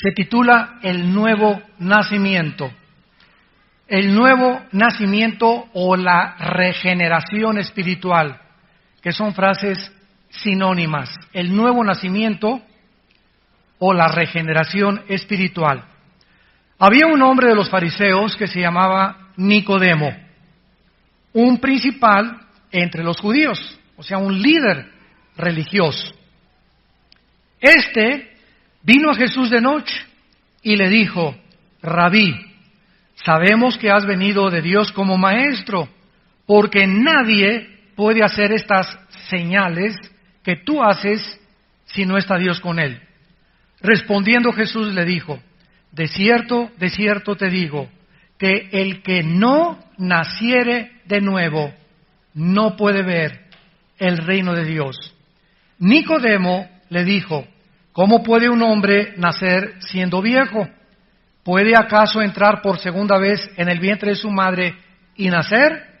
se titula El Nuevo Nacimiento. El nuevo nacimiento o la regeneración espiritual, que son frases sinónimas. El nuevo nacimiento o la regeneración espiritual. Había un hombre de los fariseos que se llamaba Nicodemo, un principal entre los judíos, o sea, un líder religioso. Este vino a Jesús de noche y le dijo: Rabí, sabemos que has venido de Dios como maestro, porque nadie puede hacer estas señales que tú haces si no está Dios con él. Respondiendo Jesús le dijo: de cierto te digo, que el que no naciere de nuevo no puede ver el reino de Dios. Nicodemo le dijo: ¿cómo puede un hombre nacer siendo viejo? ¿Puede acaso entrar por segunda vez en el vientre de su madre y nacer?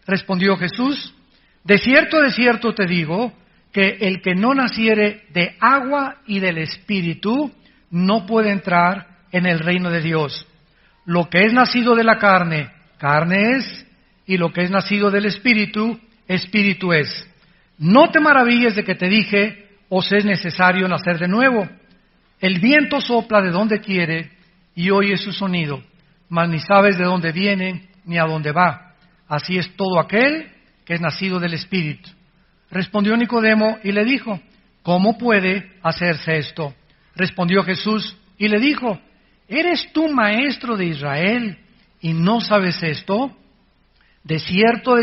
Respondió Jesús: de cierto te digo, que el que no naciere de agua y del Espíritu no puede entrar en el reino de Dios. Lo que es nacido de la carne, carne es, y lo que es nacido del Espíritu, Espíritu es. No te maravilles de que te dije: os es necesario nacer de nuevo. El viento sopla de donde quiere y oyes su sonido, mas ni sabes de dónde viene ni a dónde va. Así es todo aquel que es nacido del Espíritu. Respondió Nicodemo y le dijo: ¿cómo puede hacerse esto? Respondió Jesús y le dijo: ¿eres tú maestro de Israel y no sabes esto? De cierto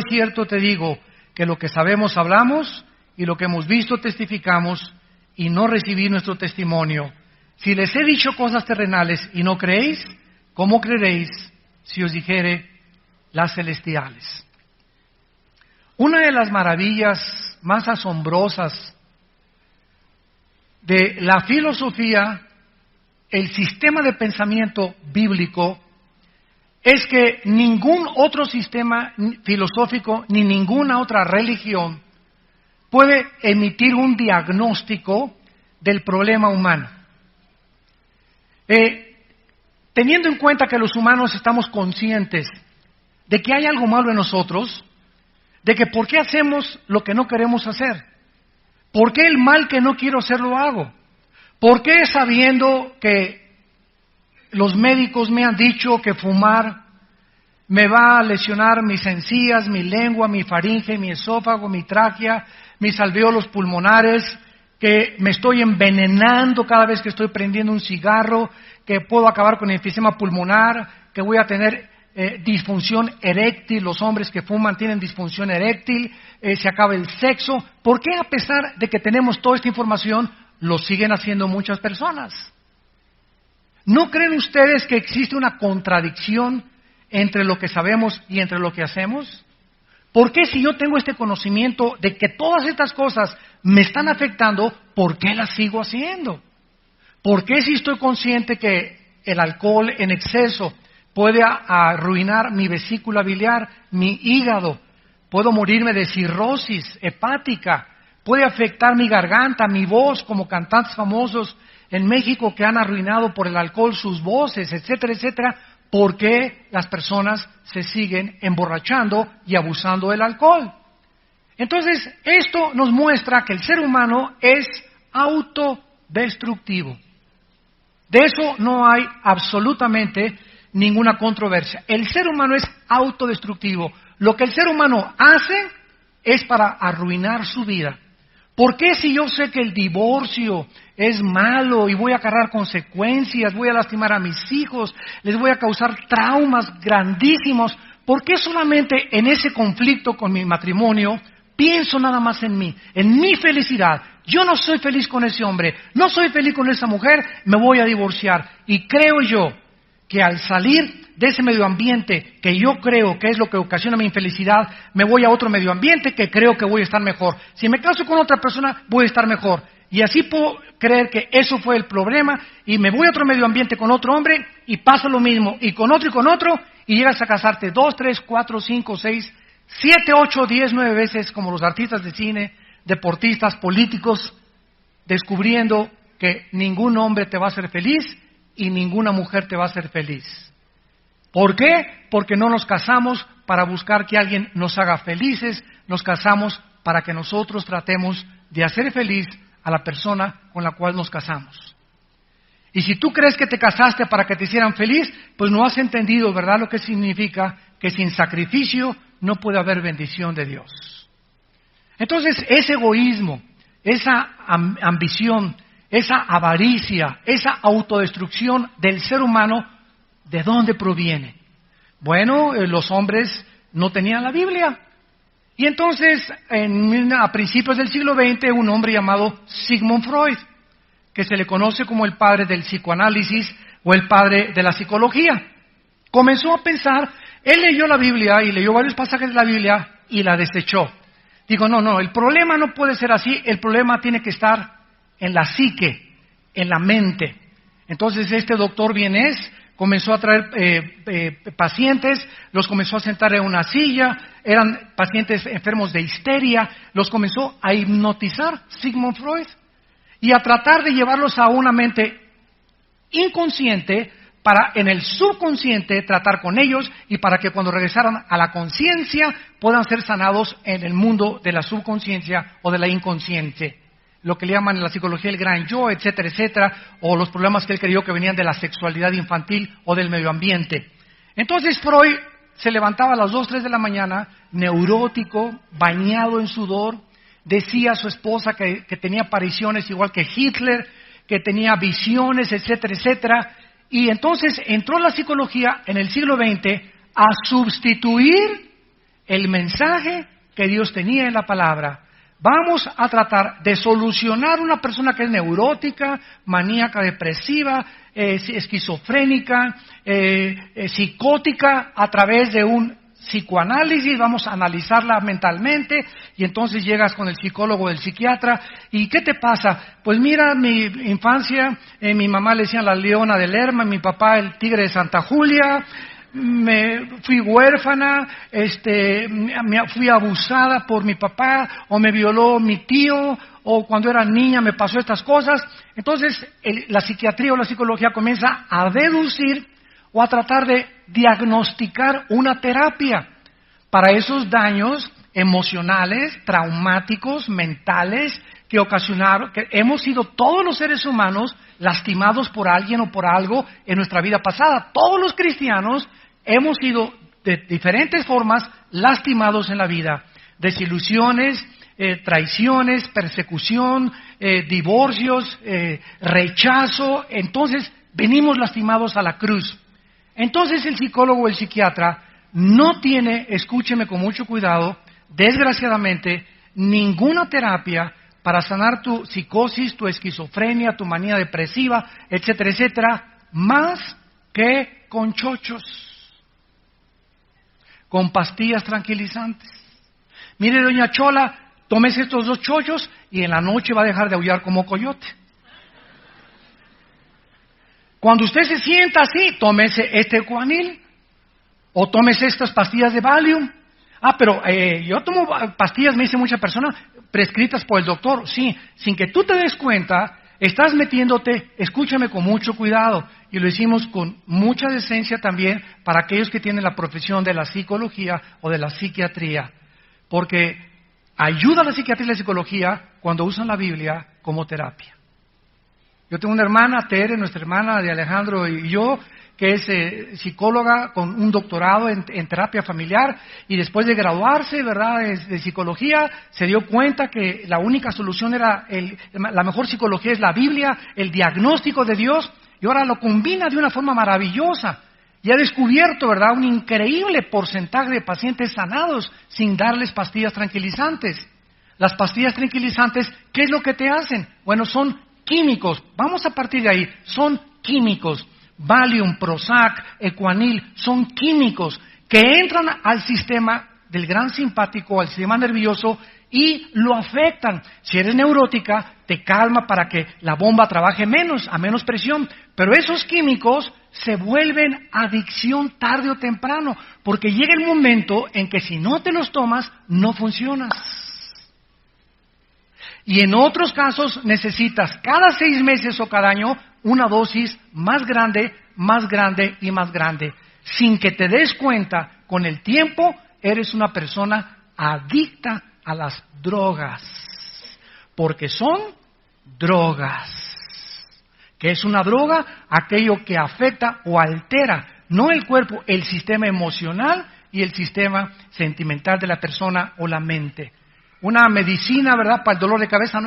te digo, que lo que sabemos hablamos y lo que hemos visto testificamos, y no recibí nuestro testimonio. Si les he dicho cosas terrenales y no creéis, ¿cómo creeréis si os dijere las celestiales? Una de las maravillas más asombrosas de la filosofía, el sistema de pensamiento bíblico, es que ningún otro sistema filosófico ni ninguna otra religión puede emitir un diagnóstico del problema humano. Teniendo en cuenta que los humanos estamos conscientes de que hay algo malo en nosotros, de que por qué hacemos lo que no queremos hacer, por qué el mal que no quiero hacer lo hago, por qué sabiendo que los médicos me han dicho que fumar me va a lesionar mis encías, mi lengua, mi faringe, mi esófago, mi tráquea, mis alvéolos pulmonares, que me estoy envenenando cada vez que estoy prendiendo un cigarro, que puedo acabar con el enfisema pulmonar, que voy a tener disfunción eréctil, los hombres que fuman tienen disfunción eréctil, se acaba el sexo? ¿Por qué, a pesar de que tenemos toda esta información, lo siguen haciendo muchas personas? ¿No creen ustedes que existe una contradicción entre lo que sabemos y entre lo que hacemos? ¿Por qué, si yo tengo este conocimiento de que todas estas cosas me están afectando, por qué las sigo haciendo? ¿Por qué, si estoy consciente que el alcohol en exceso puede arruinar mi vesícula biliar, mi hígado, puedo morirme de cirrosis hepática, puede afectar mi garganta, mi voz, como cantantes famosos en México que han arruinado por el alcohol sus voces, etcétera, etcétera? ¿Por qué las personas se siguen emborrachando y abusando del alcohol? Entonces, esto nos muestra que el ser humano es autodestructivo. De eso no hay absolutamente ninguna controversia. El ser humano es autodestructivo. Lo que el ser humano hace es para arruinar su vida. ¿Por qué, si yo sé que el divorcio es malo y voy a cargar consecuencias, voy a lastimar a mis hijos, les voy a causar traumas grandísimos, por qué solamente en ese conflicto con mi matrimonio pienso nada más en mi felicidad? Yo no soy feliz con ese hombre, no soy feliz con esa mujer, me voy a divorciar. Y creo yo que al salir de ese medio ambiente que yo creo que es lo que ocasiona mi infelicidad, me voy a otro medio ambiente que creo que voy a estar mejor. Si me caso con otra persona, voy a estar mejor. Y así puedo creer que eso fue el problema, y me voy a otro medio ambiente con otro hombre, y pasa lo mismo, y con otro, y llegas a casarte 2, 3, 4, 5, 6, 7, 8, 10, 9 veces, como los artistas de cine, deportistas, políticos, descubriendo que ningún hombre te va a hacer feliz, y ninguna mujer te va a hacer feliz. ¿Por qué? Porque no nos casamos para buscar que alguien nos haga felices, nos casamos para que nosotros tratemos de hacer feliz a la persona con la cual nos casamos. Y si tú crees que te casaste para que te hicieran feliz, pues no has entendido, ¿verdad?, lo que significa que sin sacrificio no puede haber bendición de Dios. Entonces, ese egoísmo, esa ambición, esa avaricia, esa autodestrucción del ser humano, ¿de dónde proviene? Bueno, los hombres no tenían la Biblia. Y entonces, a principios del siglo XX, un hombre llamado Sigmund Freud, que se le conoce como el padre del psicoanálisis o el padre de la psicología, comenzó a pensar, él leyó la Biblia y leyó varios pasajes de la Biblia y la desechó. Digo, no, el problema no puede ser así, el problema tiene que estar en la psique, en la mente. Entonces este doctor vienés comenzó a traer pacientes, los comenzó a sentar en una silla, eran pacientes enfermos de histeria, los comenzó a hipnotizar Sigmund Freud y a tratar de llevarlos a una mente inconsciente para en el subconsciente tratar con ellos y para que cuando regresaran a la conciencia puedan ser sanados en el mundo de la subconsciencia o de la inconsciente. Lo que le llaman en la psicología el gran yo, etcétera, etcétera, o los problemas que él creyó que venían de la sexualidad infantil o del medio ambiente. Entonces Freud se levantaba a las 2, 3 de la mañana, neurótico, bañado en sudor, decía a su esposa que tenía apariciones igual que Hitler, que tenía visiones, etcétera, etcétera, y entonces entró la psicología en el siglo XX a sustituir el mensaje que Dios tenía en la palabra. Vamos a tratar de solucionar una persona que es neurótica, maníaca, depresiva, esquizofrénica, psicótica a través de un psicoanálisis. Vamos a analizarla mentalmente y entonces llegas con el psicólogo, el psiquiatra. ¿Y qué te pasa? Pues mira, mi infancia, mi mamá le decían la leona de Lerma, mi papá el tigre de Santa Julia. Me fui huérfana, fui abusada por mi papá, o me violó mi tío, o cuando era niña me pasó estas cosas. Entonces la psiquiatría o la psicología comienza a deducir o a tratar de diagnosticar una terapia para esos daños emocionales, traumáticos, mentales que ocasionaron, que hemos sido todos los seres humanos lastimados por alguien o por algo en nuestra vida pasada. Todos los cristianos hemos sido de diferentes formas lastimados en la vida. Desilusiones, traiciones, persecución, divorcios, rechazo. Entonces venimos lastimados a la cruz. Entonces el psicólogo o el psiquiatra no tiene, escúcheme con mucho cuidado, desgraciadamente, ninguna terapia para sanar tu psicosis, tu esquizofrenia, tu manía depresiva, etcétera, etcétera, más que con chochos, con pastillas tranquilizantes. Mire, doña Chola, tómese estos 2 chochos y en la noche va a dejar de aullar como coyote. Cuando usted se sienta así, tómese este Ecuanil o tómese estas pastillas de Valium. Pero yo tomo pastillas, me dice mucha persona, prescritas por el doctor. Sí, sin que tú te des cuenta, estás metiéndote, escúchame con mucho cuidado. Y lo hicimos con mucha decencia también para aquellos que tienen la profesión de la psicología o de la psiquiatría. Porque ayuda a la psiquiatría y la psicología cuando usan la Biblia como terapia. Yo tengo una hermana, Tere, nuestra hermana de Alejandro y yo, que es psicóloga con un doctorado en terapia familiar, y después de graduarse, ¿verdad?, de psicología, se dio cuenta que la única solución era, la mejor psicología es la Biblia, el diagnóstico de Dios, y ahora lo combina de una forma maravillosa. Y ha descubierto, ¿verdad?, un increíble porcentaje de pacientes sanados sin darles pastillas tranquilizantes. Las pastillas tranquilizantes, ¿qué es lo que te hacen? Bueno, son químicos. Vamos a partir de ahí. Son químicos. Valium, Prozac, Ecuanil, son químicos que entran al sistema del gran simpático, al sistema nervioso y lo afectan. Si eres neurótica, te calma para que la bomba trabaje menos, a menos presión. Pero esos químicos se vuelven adicción tarde o temprano, porque llega el momento en que si no te los tomas, no funcionas. Y en otros casos necesitas cada 6 meses o cada año una dosis más grande y más grande. Sin que te des cuenta, con el tiempo eres una persona adicta a las drogas, porque son drogas. ¿Qué es una droga? Aquello que afecta o altera, no el cuerpo, el sistema emocional y el sistema sentimental de la persona o la mente. Una medicina, ¿verdad?, para el dolor de cabeza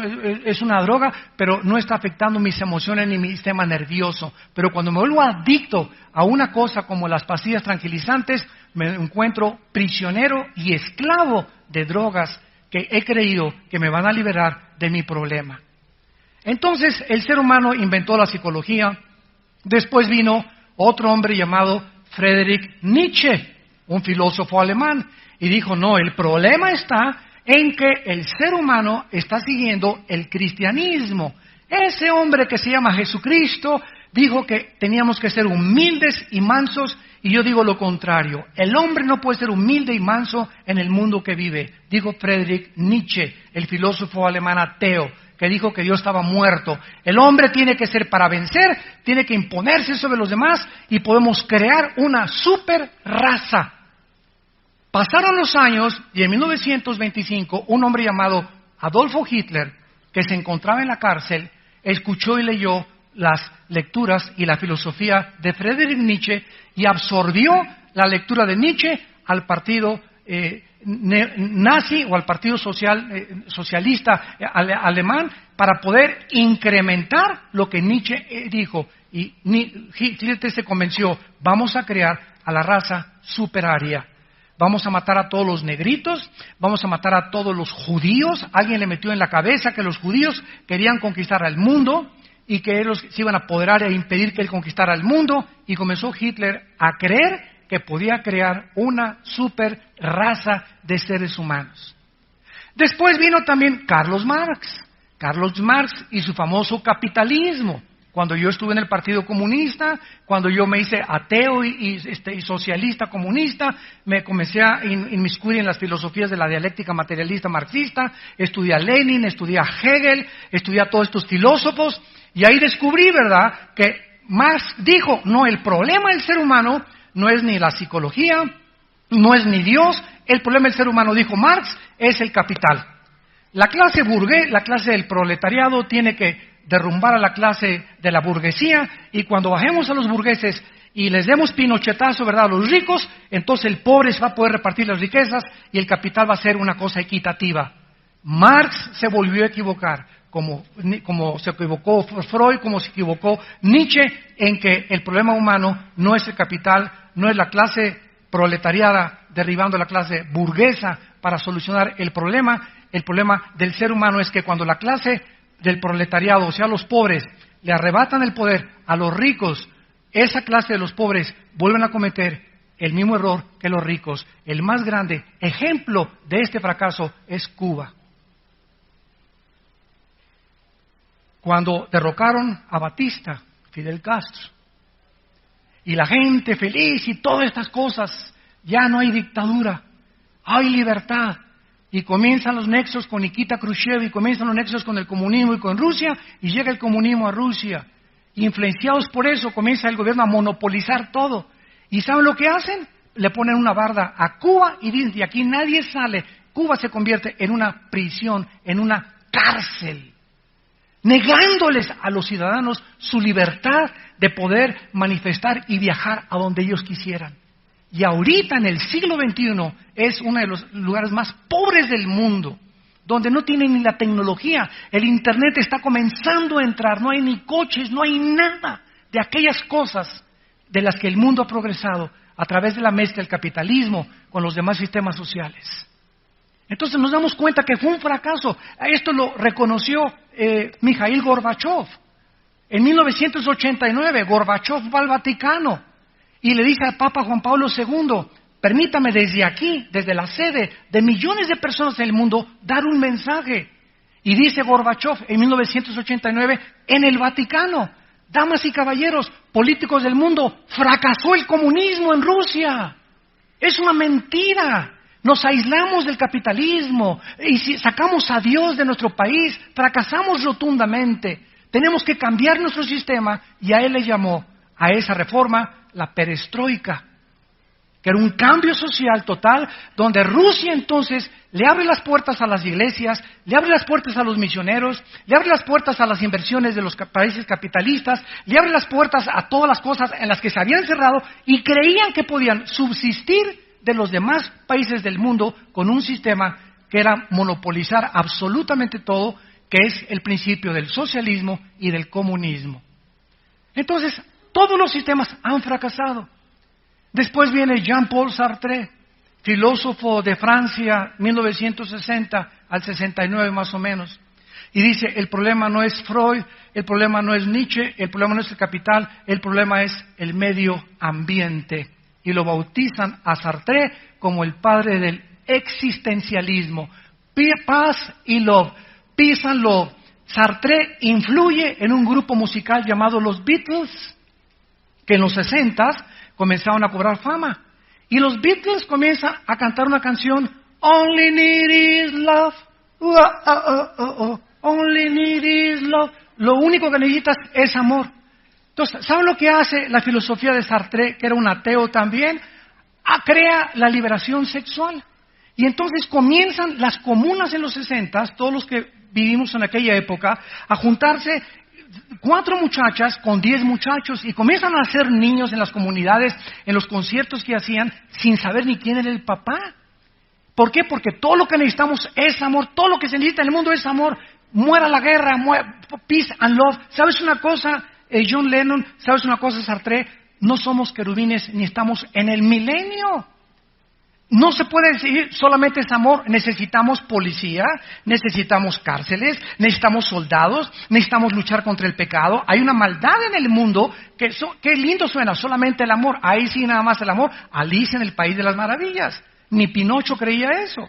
es una droga, pero no está afectando mis emociones ni mi sistema nervioso. Pero cuando me vuelvo adicto a una cosa como las pastillas tranquilizantes, me encuentro prisionero y esclavo de drogas que he creído que me van a liberar de mi problema. Entonces el ser humano inventó la psicología. Después vino otro hombre llamado Friedrich Nietzsche, un filósofo alemán, y dijo, no, el problema está en que el ser humano está siguiendo el cristianismo. Ese hombre que se llama Jesucristo dijo que teníamos que ser humildes y mansos, y yo digo lo contrario. El hombre no puede ser humilde y manso en el mundo que vive. Dijo Friedrich Nietzsche, el filósofo alemán ateo, que dijo que Dios estaba muerto. El hombre tiene que ser para vencer, tiene que imponerse sobre los demás, y podemos crear una super raza. Pasaron los años y en 1925 un hombre llamado Adolfo Hitler, que se encontraba en la cárcel, escuchó y leyó las lecturas y la filosofía de Friedrich Nietzsche y absorbió la lectura de Nietzsche al partido nazi o al partido socialista alemán para poder incrementar lo que Nietzsche dijo. Y Hitler se convenció, vamos a crear a la raza superaria. Vamos a matar a todos los negritos, vamos a matar a todos los judíos. Alguien le metió en la cabeza que los judíos querían conquistar al mundo y que ellos se iban a apoderar e impedir que él conquistara el mundo. Y comenzó Hitler a creer que podía crear una super raza de seres humanos. Después vino también Carlos Marx y su famoso capitalismo. Cuando yo estuve en el Partido Comunista, cuando yo me hice ateo y socialista comunista, me comencé a inmiscuir en las filosofías de la dialéctica materialista marxista, estudié a Lenin, estudié a Hegel, estudié a todos estos filósofos, y ahí descubrí, ¿verdad?, que Marx dijo, no, el problema del ser humano no es ni la psicología, no es ni Dios, el problema del ser humano, dijo Marx, es el capital. La clase burgués, la clase del proletariado tiene que derrumbar a la clase de la burguesía, y cuando bajemos a los burgueses y les demos pinochetazo, ¿verdad?, a los ricos, entonces el pobre va a poder repartir las riquezas y el capital va a ser una cosa equitativa. Marx se volvió a equivocar, como se equivocó Freud, como se equivocó Nietzsche, en que el problema humano no es el capital, no es la clase proletariada derribando a la clase burguesa para solucionar el problema. El problema del ser humano es que cuando la clase del proletariado, o sea, los pobres, le arrebatan el poder a los ricos, esa clase de los pobres vuelven a cometer el mismo error que los ricos. El más grande ejemplo de este fracaso es Cuba. Cuando derrocaron a Batista, Fidel Castro, y la gente feliz y todas estas cosas, ya no hay dictadura, hay libertad. Y comienzan los nexos con Nikita Khrushchev, y comienzan los nexos con el comunismo y con Rusia, y llega el comunismo a Rusia. Influenciados por eso, comienza el gobierno a monopolizar todo. ¿Y saben lo que hacen? Le ponen una barda a Cuba y dicen, de aquí nadie sale. Cuba se convierte en una prisión, en una cárcel, negándoles a los ciudadanos su libertad de poder manifestar y viajar a donde ellos quisieran. Y ahorita en el siglo XXI es uno de los lugares más pobres del mundo, donde no tienen ni la tecnología. El Internet está comenzando a entrar, no hay ni coches, no hay nada de aquellas cosas de las que el mundo ha progresado a través de la mezcla del capitalismo con los demás sistemas sociales. Entonces nos damos cuenta que fue un fracaso. Esto lo reconoció Mikhail Gorbachev. En 1989, Gorbachev va al Vaticano y le dice al Papa Juan Pablo II, permítame desde aquí, desde la sede de millones de personas en el mundo, dar un mensaje. Y dice Gorbachev en 1989, en el Vaticano, damas y caballeros, políticos del mundo, fracasó el comunismo en Rusia. Es una mentira. Nos aislamos del capitalismo y si sacamos a Dios de nuestro país, fracasamos rotundamente. Tenemos que cambiar nuestro sistema y a él le llamó a esa reforma la perestroika, que era un cambio social total, donde Rusia entonces le abre las puertas a las iglesias, le abre las puertas a los misioneros, le abre las puertas a las inversiones de los países capitalistas, le abre las puertas a todas las cosas en las que se habían cerrado y creían que podían subsistir de los demás países del mundo con un sistema que era monopolizar absolutamente todo, que es el principio del socialismo y del comunismo. Entonces, todos los sistemas han fracasado. Después viene Jean-Paul Sartre, filósofo de Francia, 1960 al 69 más o menos, y dice, el problema no es Freud, el problema no es Nietzsche, el problema no es el capital, el problema es el medio ambiente. Y lo bautizan a Sartre como el padre del existencialismo. Paz y love. Peace and Love. Sartre influye en un grupo musical llamado los Beatles, que en los 60s comenzaron a cobrar fama. Y los Beatles comienzan a cantar una canción, Only need is love, only need is love. Lo único que necesitas es amor. Entonces, ¿saben lo que hace la filosofía de Sartre, que era un ateo también? Crea la liberación sexual. Y entonces comienzan las comunas en los 60s, todos los que vivimos en aquella época, a juntarse 4 muchachas con 10 muchachos y comienzan a hacer niños en las comunidades, en los conciertos que hacían, sin saber ni quién era el papá. ¿Por qué? Porque todo lo que necesitamos es amor, todo lo que se necesita en el mundo es amor. Muera la guerra, peace and love. ¿Sabes una cosa, John Lennon? ¿Sabes una cosa, Sartre? No somos querubines ni estamos en el milenio. No se puede decir solamente es amor, necesitamos policía, necesitamos cárceles, necesitamos soldados, necesitamos luchar contra el pecado. Hay una maldad en el mundo, qué lindo suena, solamente el amor, ahí sí nada más el amor. Alicia en el País de las Maravillas, ni Pinocho creía eso.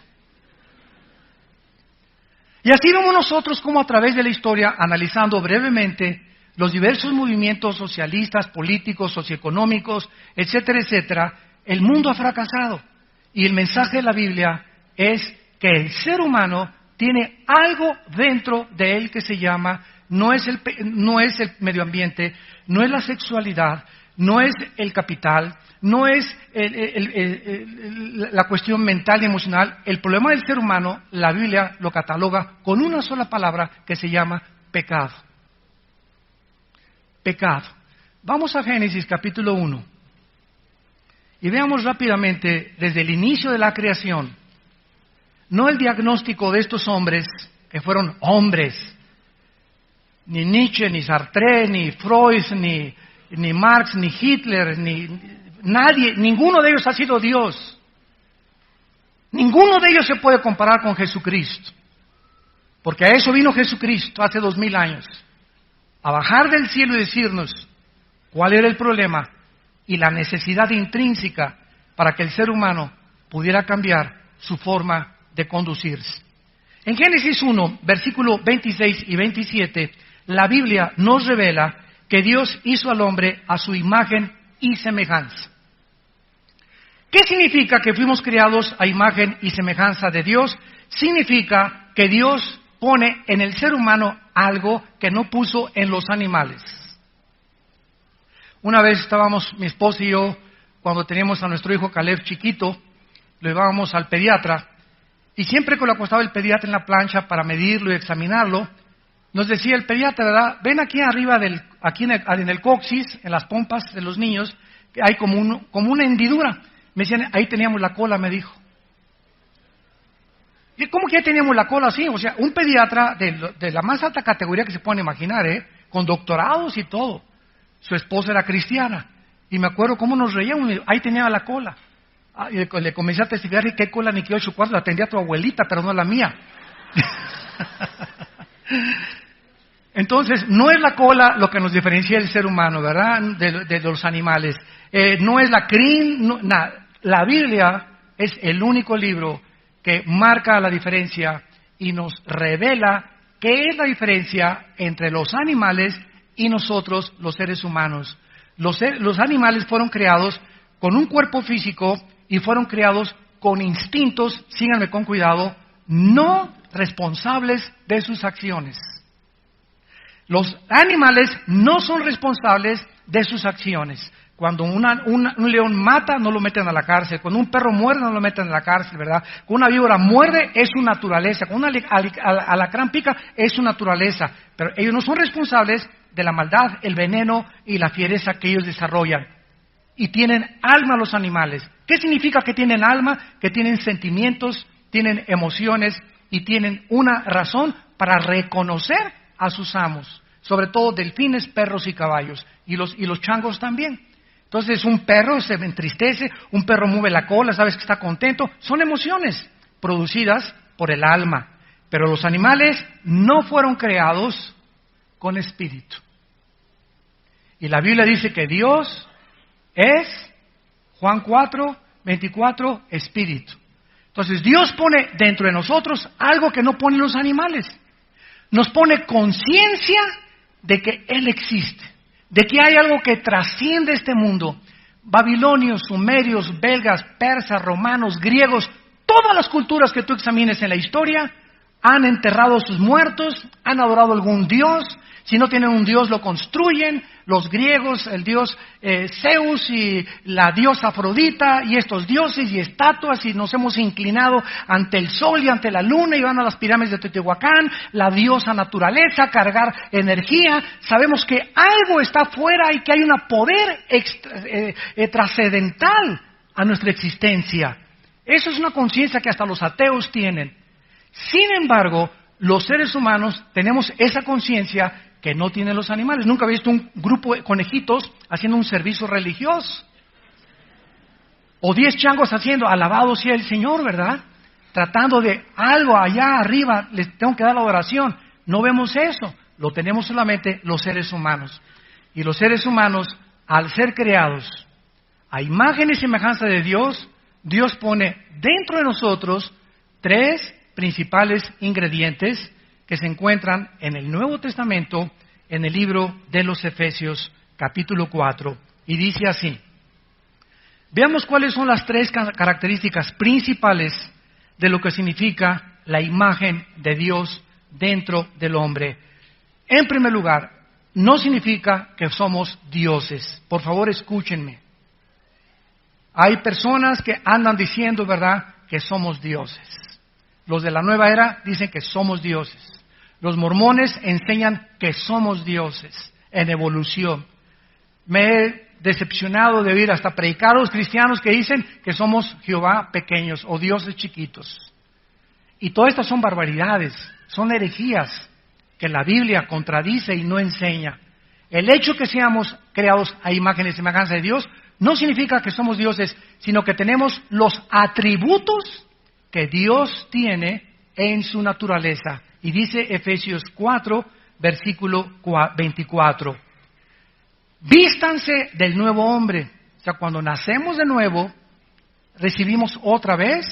Y así vemos nosotros como a través de la historia, analizando brevemente los diversos movimientos socialistas, políticos, socioeconómicos, etcétera, etcétera, el mundo ha fracasado. Y el mensaje de la Biblia es que el ser humano tiene algo dentro de él que se llama, no es el medio ambiente, no es la sexualidad, no es el capital, no es la cuestión mental y emocional. El problema del ser humano, la Biblia lo cataloga con una sola palabra que se llama pecado. Pecado. Vamos a Génesis capítulo 1. Y veamos rápidamente, desde el inicio de la creación, no el diagnóstico de estos hombres, que fueron hombres, ni Nietzsche, ni Sartre, ni Freud, ni Marx, ni Hitler, ni nadie, ninguno de ellos ha sido Dios. Ninguno de ellos se puede comparar con Jesucristo, porque a eso vino Jesucristo hace 2000 años, a bajar del cielo y decirnos cuál era el problema y la necesidad intrínseca para que el ser humano pudiera cambiar su forma de conducirse. En Génesis 1, versículo 26 y 27, la Biblia nos revela que Dios hizo al hombre a su imagen y semejanza. ¿Qué significa que fuimos creados a imagen y semejanza de Dios? Significa que Dios pone en el ser humano algo que no puso en los animales. Una vez estábamos, mi esposa y yo, cuando teníamos a nuestro hijo Caleb chiquito, lo llevábamos al pediatra, y siempre que lo acostaba el pediatra en la plancha para medirlo y examinarlo, nos decía el pediatra, ¿verdad? Ven aquí arriba, aquí en el coxis, en las pompas de los niños, que hay como una hendidura. Me decían, ahí teníamos la cola, me dijo. ¿Y cómo que ya teníamos la cola así? O sea, un pediatra de la más alta categoría que se pueden imaginar, con doctorados y todo. Su esposa era cristiana. Y me acuerdo cómo nos reíamos. Ahí tenía la cola. Y le comencé a testificar, y qué cola ni qué 8 cuartos. La atendía tu abuelita, pero no la mía. Entonces, no es la cola lo que nos diferencia del ser humano, ¿verdad? De los animales. No es la crin, nada. La Biblia es el único libro que marca la diferencia y nos revela qué es la diferencia entre los animales y nosotros, los seres humanos. Los animales fueron creados con un cuerpo físico y fueron creados con instintos, síganme con cuidado, no responsables de sus acciones. Los animales no son responsables de sus acciones. Cuando un león mata, no lo meten a la cárcel. Cuando un perro muerde, no lo meten a la cárcel, ¿verdad? Cuando una víbora muerde, es su naturaleza. Cuando un alacrán pica, es su naturaleza. Pero ellos no son responsables de la maldad, el veneno y la fiereza que ellos desarrollan. Y tienen alma los animales. ¿Qué significa que tienen alma? Que tienen sentimientos, tienen emociones y tienen una razón para reconocer a sus amos. Sobre todo delfines, perros y caballos. Y los changos también. Entonces un perro se entristece, un perro mueve la cola, sabes que está contento. Son emociones producidas por el alma. Pero los animales no fueron creados con espíritu. Y la Biblia dice que Dios es, Juan 4:24, espíritu. Entonces Dios pone dentro de nosotros algo que no ponen los animales. Nos pone conciencia de que Él existe. De que hay algo que trasciende este mundo. Babilonios, sumerios, belgas, persas, romanos, griegos, todas las culturas que tú examines en la historia han enterrado a sus muertos, han adorado a algún dios. Si no tienen un dios, lo construyen. Los griegos, el dios Zeus y la diosa Afrodita y estos dioses y estatuas, y nos hemos inclinado ante el sol y ante la luna y van a las pirámides de Teotihuacán, la diosa naturaleza, cargar energía. Sabemos que algo está afuera y que hay un poder trascendental a nuestra existencia. Eso es una conciencia que hasta los ateos tienen. Sin embargo, los seres humanos tenemos esa conciencia que no tienen los animales. Nunca he visto un grupo de conejitos haciendo un servicio religioso. O 10 changos haciendo, alabado sea el Señor, ¿verdad? Tratando de algo allá arriba, les tengo que dar la adoración. No vemos eso, lo tenemos solamente los seres humanos. Y los seres humanos, al ser creados a imagen y semejanza de Dios, Dios pone dentro de nosotros 3 principales ingredientes que se encuentran en el Nuevo Testamento, en el libro de los Efesios, capítulo 4, y dice así. Veamos cuáles son las 3 características principales de lo que significa la imagen de Dios dentro del hombre. En primer lugar, no significa que somos dioses. Por favor, escúchenme. Hay personas que andan diciendo, ¿verdad?, que somos dioses. Los de la nueva era dicen que somos dioses. Los mormones enseñan que somos dioses en evolución. Me he decepcionado de oír hasta predicados cristianos que dicen que somos Jehová pequeños o dioses chiquitos. Y todas estas son barbaridades, son herejías que la Biblia contradice y no enseña. El hecho que seamos creados a imagen y semejanza de Dios no significa que somos dioses, sino que tenemos los atributos que Dios tiene en su naturaleza. Y dice Efesios 4, versículo 24. Vístanse del nuevo hombre. O sea, cuando nacemos de nuevo, recibimos otra vez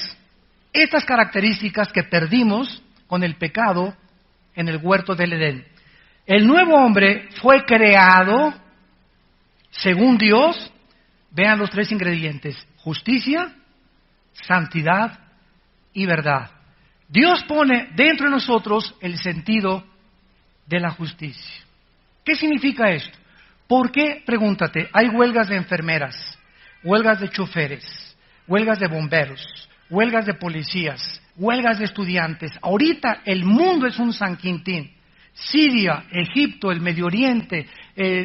estas características que perdimos con el pecado en el huerto del Edén. El nuevo hombre fue creado según Dios. Vean los 3 ingredientes: justicia, santidad y verdad. Dios pone dentro de nosotros el sentido de la justicia. ¿Qué significa esto? ¿Por qué, pregúntate, hay huelgas de enfermeras, huelgas de choferes, huelgas de bomberos, huelgas de policías, huelgas de estudiantes? Ahorita el mundo es un San Quintín. Siria, Egipto, el Medio Oriente,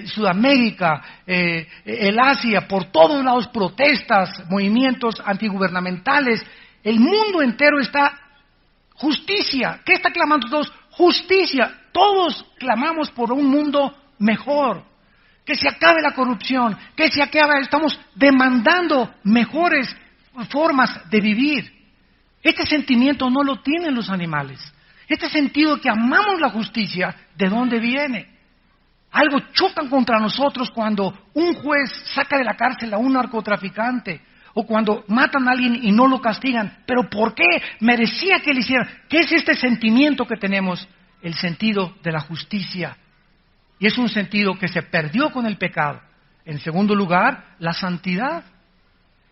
Sudamérica, el Asia, por todos lados protestas, movimientos antigubernamentales. El mundo entero está justicia. ¿Qué está clamando todos? Justicia. Todos clamamos por un mundo mejor. Que se acabe la corrupción, que se acabe, estamos demandando mejores formas de vivir. Este sentimiento no lo tienen los animales. Este sentido de que amamos la justicia, ¿de dónde viene? Algo chocan contra nosotros cuando un juez saca de la cárcel a un narcotraficante, o cuando matan a alguien y no lo castigan. ¿Pero por qué? Merecía que le hicieran. ¿Qué es este sentimiento que tenemos? El sentido de la justicia. Y es un sentido que se perdió con el pecado. En segundo lugar, la santidad.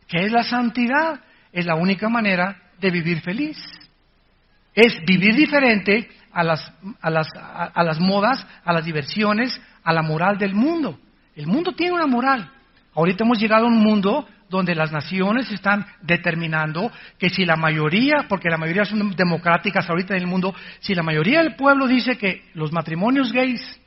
¿Qué es la santidad? Es la única manera de vivir feliz. es vivir diferente a las modas, a las diversiones, a la moral del mundo. El mundo tiene una moral. Ahorita hemos llegado a un mundo donde las naciones están determinando que si la mayoría, porque la mayoría son democráticas ahorita en el mundo, si la mayoría del pueblo dice que los matrimonios gays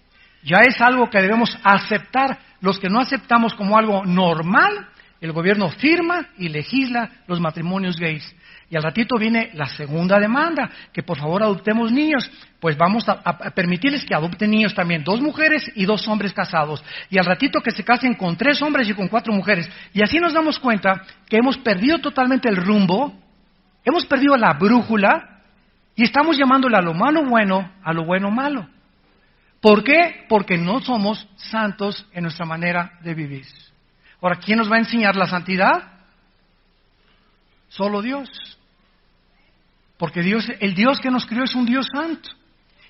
ya es algo que debemos aceptar, los que no aceptamos como algo normal, el gobierno firma y legisla los matrimonios gays. Y al ratito viene la segunda demanda, que por favor adoptemos niños. Pues vamos a permitirles que adopten niños también, 2 mujeres y 2 hombres casados. Y al ratito que se casen con 3 hombres y con 4 mujeres. Y así nos damos cuenta que hemos perdido totalmente el rumbo, hemos perdido la brújula y estamos llamándole a lo malo bueno, a lo bueno malo. ¿Por qué? Porque no somos santos en nuestra manera de vivir. Ahora, ¿quién nos va a enseñar la santidad? Solo Dios. Porque Dios, el Dios que nos crió es un Dios santo.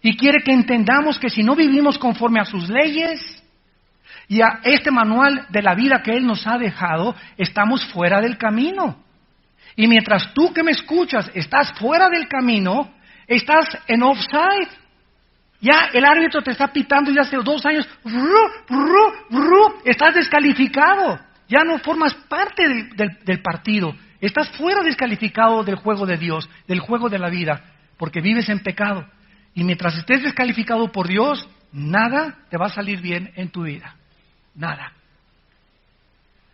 Y quiere que entendamos que si no vivimos conforme a sus leyes y a este manual de la vida que Él nos ha dejado, estamos fuera del camino. Y mientras tú que me escuchas estás fuera del camino, estás en offside. Ya el árbitro te está pitando ya hace 2 años, estás descalificado. Ya no formas parte del partido. Estás fuera descalificado del juego de Dios, del juego de la vida, porque vives en pecado. Y mientras estés descalificado por Dios, nada te va a salir bien en tu vida. Nada.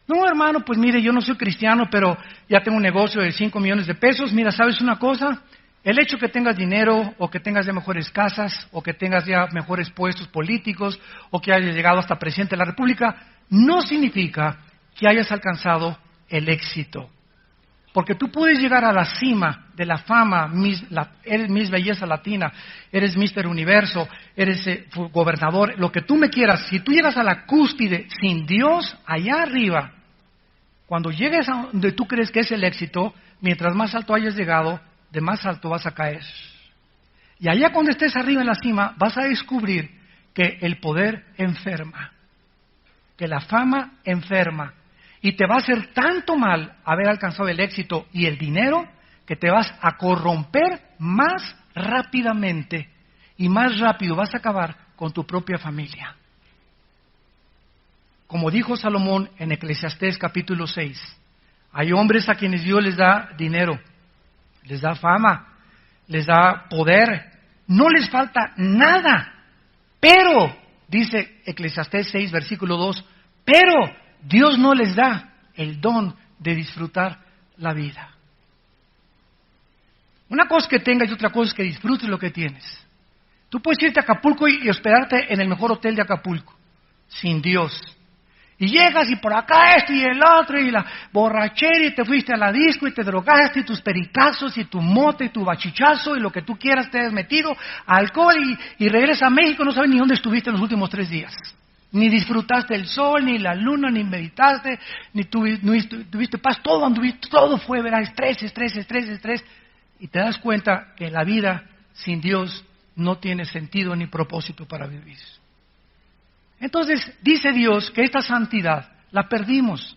No, hermano, pues mire, yo no soy cristiano, pero ya tengo un negocio de 5 millones de pesos. Mira, ¿sabes una cosa? El hecho que tengas dinero, o que tengas ya mejores casas, o que tengas ya mejores puestos políticos, o que hayas llegado hasta presidente de la República, no significa que hayas alcanzado el éxito. Porque tú puedes llegar a la cima de la fama, eres Miss Belleza Latina, eres Mr. Universo, eres gobernador, lo que tú me quieras. Si tú llegas a la cúspide sin Dios allá arriba, cuando llegues a donde tú crees que es el éxito, mientras más alto hayas llegado, de más alto vas a caer. Y allá cuando estés arriba en la cima, vas a descubrir que el poder enferma, que la fama enferma. Y te va a hacer tanto mal haber alcanzado el éxito y el dinero que te vas a corromper más rápidamente y más rápido vas a acabar con tu propia familia. Como dijo Salomón en Eclesiastés capítulo 6, hay hombres a quienes Dios les da dinero, les da fama, les da poder, no les falta nada, pero, dice Eclesiastés 6 versículo 2, pero Dios no les da el don de disfrutar la vida. Una cosa es que tengas y otra cosa es que disfrutes lo que tienes. Tú puedes irte a Acapulco y hospedarte en el mejor hotel de Acapulco, sin Dios. Y llegas y por acá esto y el otro y la borrachera y te fuiste a la disco y te drogaste y tus pericazos y tu mote y tu bachichazo y lo que tú quieras te has metido, alcohol y regresas a México, no sabes ni dónde estuviste en los últimos 3 días. Ni disfrutaste el sol, ni la luna, ni meditaste, ni tuviste paz, todo fue, ¿verdad? Estrés. Y te das cuenta que la vida sin Dios no tiene sentido ni propósito para vivir. Entonces, dice Dios que esta santidad la perdimos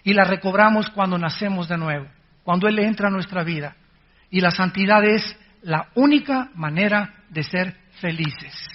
y la recobramos cuando nacemos de nuevo, cuando Él entra a nuestra vida. Y la santidad es la única manera de ser felices.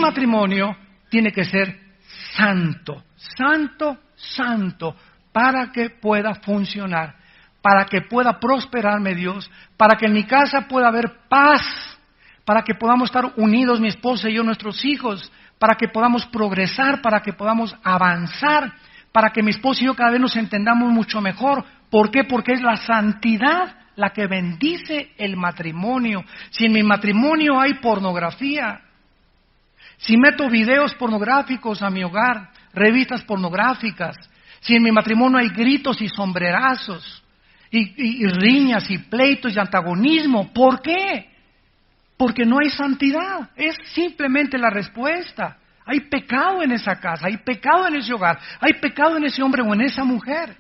matrimonio tiene que ser santo, santo, santo, para que pueda funcionar, para que pueda prosperarme Dios, para que en mi casa pueda haber paz, para que podamos estar unidos mi esposa y yo, nuestros hijos, para que podamos progresar, para que podamos avanzar, para que mi esposa y yo cada vez nos entendamos mucho mejor. ¿Por qué? Porque es la santidad la que bendice el matrimonio. Si en mi matrimonio hay pornografía, si meto videos pornográficos a mi hogar, revistas pornográficas, si en mi matrimonio hay gritos y sombrerazos, y riñas y pleitos y antagonismo, ¿por qué? Porque no hay santidad. Es simplemente la respuesta. Hay pecado en esa casa, hay pecado en ese hogar, hay pecado en ese hombre o en esa mujer.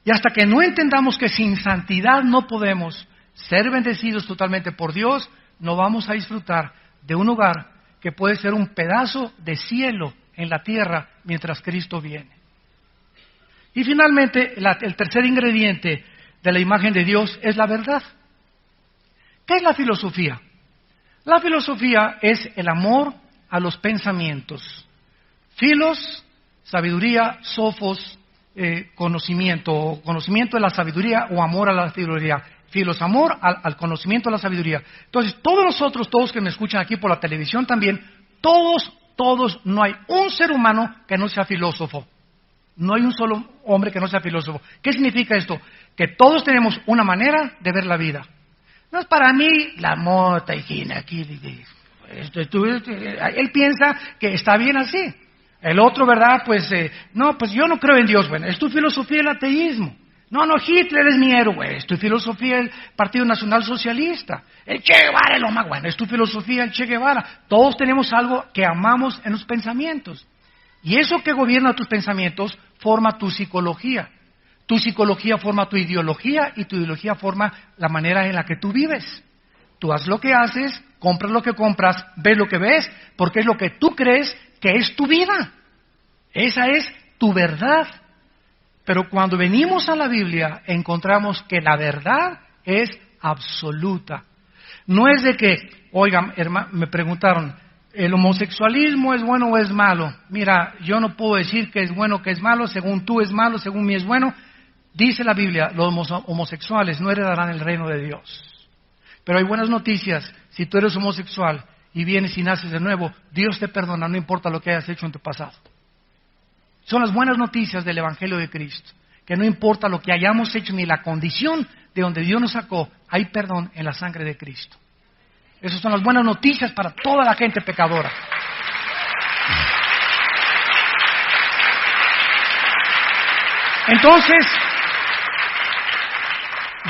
Y hasta que no entendamos que sin santidad no podemos ser bendecidos totalmente por Dios, no vamos a disfrutar de un hogar que puede ser un pedazo de cielo en la tierra mientras Cristo viene. Y finalmente, el tercer ingrediente de la imagen de Dios es la verdad. ¿Qué es la filosofía? La filosofía es el amor a los pensamientos. Filos, sabiduría; sofos, conocimiento. Conocimiento de la sabiduría o amor a la sabiduría. Filos, amor al conocimiento de la sabiduría. Entonces, todos nosotros, todos que me escuchan aquí por la televisión también, todos, no hay un ser humano que no sea filósofo. No hay un solo hombre que no sea filósofo. ¿Qué significa esto? Que todos tenemos una manera de ver la vida. No es para mí la mota, hijina, aquí. Él piensa que está bien así. El otro, ¿verdad? Pues yo no creo en Dios. Bueno, es tu filosofía el ateísmo. No, Hitler es mi héroe. Es tu filosofía el Partido Nacional Socialista. El Che Guevara es lo más bueno. Es tu filosofía el Che Guevara. Todos tenemos algo que amamos en los pensamientos. Y eso que gobierna tus pensamientos forma tu psicología. Tu psicología forma tu ideología y tu ideología forma la manera en la que tú vives. Tú haces lo que haces, compras lo que compras, ves lo que ves, porque es lo que tú crees que es tu vida. Esa es tu verdad. Pero cuando venimos a la Biblia encontramos que la verdad es absoluta. No es de que, oigan, me preguntaron, ¿el homosexualismo es bueno o es malo? Mira, yo no puedo decir que es bueno o que es malo, según tú es malo, según mí es bueno. Dice la Biblia, los homosexuales no heredarán el reino de Dios. Pero hay buenas noticias, si tú eres homosexual y vienes y naces de nuevo, Dios te perdona, no importa lo que hayas hecho en tu pasado. Son las buenas noticias del Evangelio de Cristo, que no importa lo que hayamos hecho ni la condición de donde Dios nos sacó, hay perdón en la sangre de Cristo. Esas son las buenas noticias para toda la gente pecadora. Entonces,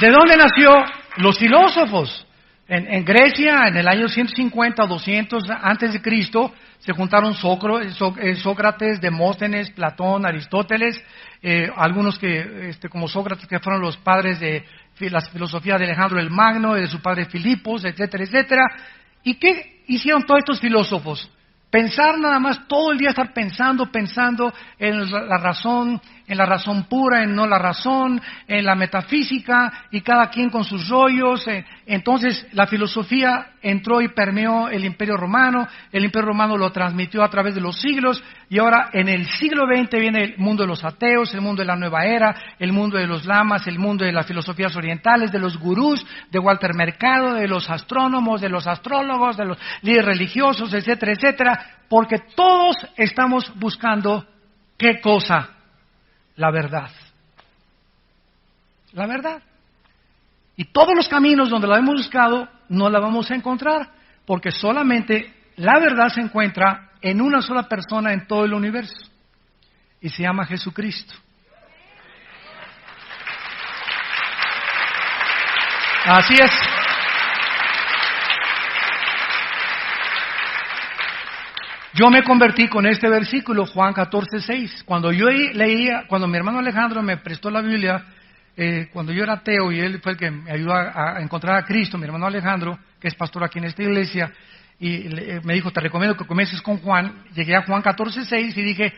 ¿de dónde nació los filósofos? En Grecia, en el año 150 o 200 antes de Cristo, se juntaron Sócrates, Demóstenes, Platón, Aristóteles, algunos como Sócrates, que fueron los padres de la filosofía de Alejandro el Magno y de su padre Filipos, etcétera, etcétera. ¿Y qué hicieron todos estos filósofos? Pensar nada más, todo el día estar pensando en la razón pura, en no la razón, en la metafísica, y cada quien con sus rollos. Entonces la filosofía entró y permeó el Imperio Romano lo transmitió a través de los siglos, y ahora en el siglo XX viene el mundo de los ateos, el mundo de la nueva era, el mundo de los lamas, el mundo de las filosofías orientales, de los gurús, de Walter Mercado, de los astrónomos, de los astrólogos, de los líderes religiosos, etcétera, etcétera, porque todos estamos buscando, ¿qué cosa? La verdad. La verdad. Y todos los caminos donde la hemos buscado no la vamos a encontrar, porque solamente la verdad se encuentra en una sola persona en todo el universo, y se llama Jesucristo. Así es. Yo me convertí con este versículo, Juan 14:6. Cuando yo leía, cuando mi hermano Alejandro me prestó la Biblia, cuando yo era ateo y él fue el que me ayudó a encontrar a Cristo, mi hermano Alejandro, que es pastor aquí en esta iglesia, y me dijo, te recomiendo que comiences con Juan. Llegué a Juan 14:6 y dije,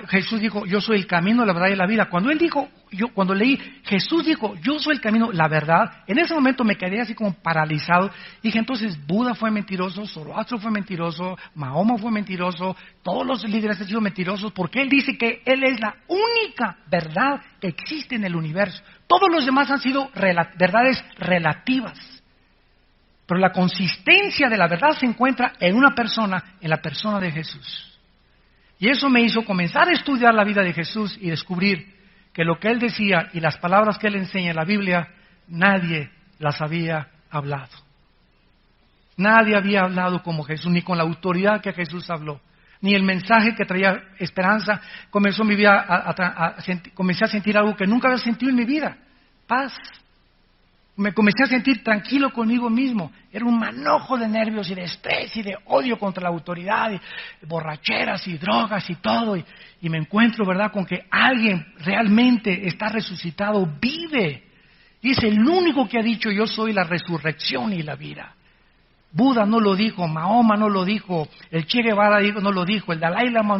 Jesús dijo, yo soy el camino, la verdad y la vida. Cuando leí, Jesús dijo, yo soy el camino, la verdad, en ese momento me quedé así como paralizado. Dije, entonces Buda fue mentiroso, Zoroastro fue mentiroso, Mahoma fue mentiroso, todos los líderes han sido mentirosos, porque él dice que él es la única verdad que existe en el universo. Todos los demás han sido verdades relativas. Pero la consistencia de la verdad se encuentra en una persona, en la persona de Jesús. Y eso me hizo comenzar a estudiar la vida de Jesús y descubrir que lo que Él decía y las palabras que Él enseña en la Biblia, nadie las había hablado. Nadie había hablado como Jesús, ni con la autoridad que Jesús habló, ni el mensaje que traía esperanza. Comencé a sentir algo que nunca había sentido en mi vida, paz. Me comencé a sentir tranquilo conmigo mismo. Era un manojo de nervios y de estrés y de odio contra la autoridad, y borracheras y drogas y todo. Y me encuentro, ¿verdad?, con que alguien realmente está resucitado, vive. Y es el único que ha dicho, yo soy la resurrección y la vida. Buda no lo dijo, Mahoma no lo dijo, el Che Guevara no lo dijo, el Dalai Lama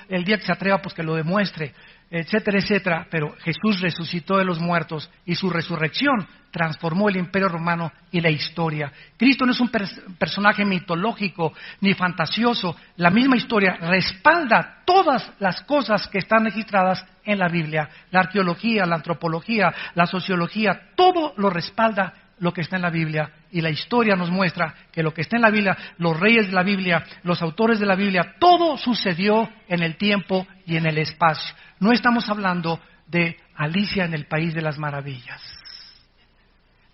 el día que se atreva pues que lo demuestre, etcétera, etcétera. Pero Jesús resucitó de los muertos y su resurrección transformó el Imperio Romano y la historia. Cristo no es un personaje mitológico ni fantasioso. La misma historia respalda todas las cosas que están registradas en la Biblia. La arqueología, la antropología, la sociología, todo lo respalda lo que está en la Biblia. Y la historia nos muestra que lo que está en la Biblia, los reyes de la Biblia, los autores de la Biblia, todo sucedió en el tiempo y en el espacio. No estamos hablando de Alicia en el País de las Maravillas,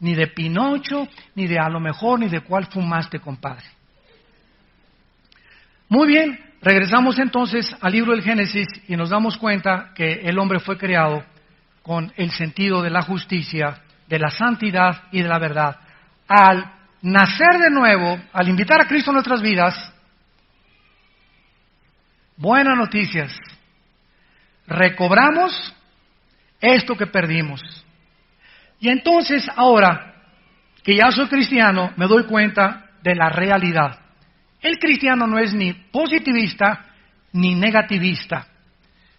ni de Pinocho, ni de a lo mejor, ni de cuál fumaste, compadre. Muy bien, regresamos entonces al libro del Génesis y nos damos cuenta que el hombre fue creado con el sentido de la justicia, de la santidad y de la verdad. Al nacer de nuevo, al invitar a Cristo a nuestras vidas, buenas noticias, recobramos esto que perdimos. Y entonces ahora que ya soy cristiano, me doy cuenta de la realidad. El cristiano no es ni positivista ni negativista.